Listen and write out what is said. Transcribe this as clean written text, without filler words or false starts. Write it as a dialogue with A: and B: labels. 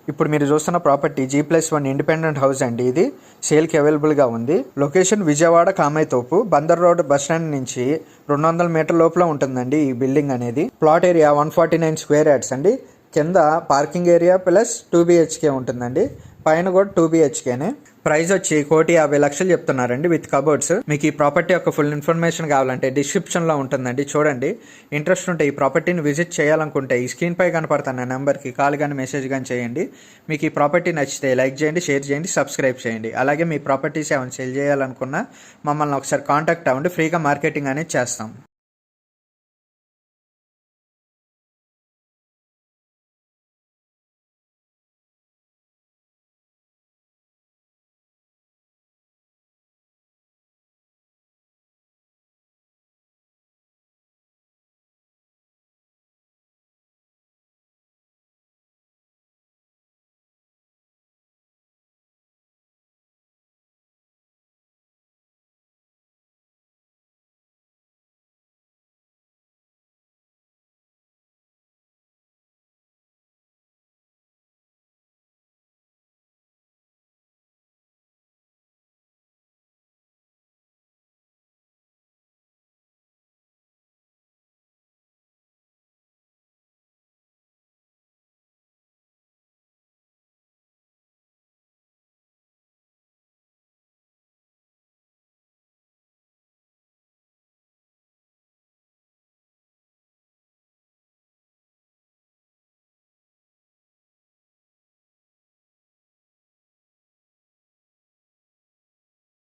A: ఇప్పుడు మీరు చూస్తున్న ప్రాపర్టీ G+1 ఇండిపెండెంట్ హౌస్ అండి. ఇది సేల్కి అవైలబుల్గా ఉంది. Location Vijayawada Kamaithopu Bandar road bus stand నుంచి 200 మీటర్ లోపల ఉంటుందండి ఈ బిల్డింగ్ అనేది. ప్లాట్ ఏరియా 149 స్క్వేర్ యార్డ్స్ అండి. కింద పార్కింగ్ ఏరియా ప్లస్ 2 BHK ఉంటుందండి. పైన కూడా 2 BHKనే. ప్రైస్ వచ్చి 1,50,00,000 చెప్తున్నారండి విత్ కబోర్డ్స్. మీకు ఈ ప్రాపర్టీ యొక్క ఫుల్ ఇన్ఫర్మేషన్ కావాలంటే డిస్క్రిప్షన్లో ఉంటుందండి, చూడండి. ఇంట్రెస్ట్ ఉంటే ఈ ప్రాపర్టీని విజిట్ చేయాలనుకుంటే ఈ స్క్రీన్ పై కనపడుతున్న నెంబర్కి కాల్ కానీ మెసేజ్ కానీ చేయండి. మీకు ఈ ప్రాపర్టీ నచ్చితే లైక్ చేయండి, షేర్ చేయండి, సబ్స్క్రైబ్ చేయండి. అలాగే మీ ప్రాపర్టీస్ ఏమైనా సేల్ చేయాలనుకున్నా మమ్మల్ని ఒకసారి కాంటాక్ట్ అవ్వండి, ఫ్రీగా మార్కెటింగ్ అనేది చేస్తాం.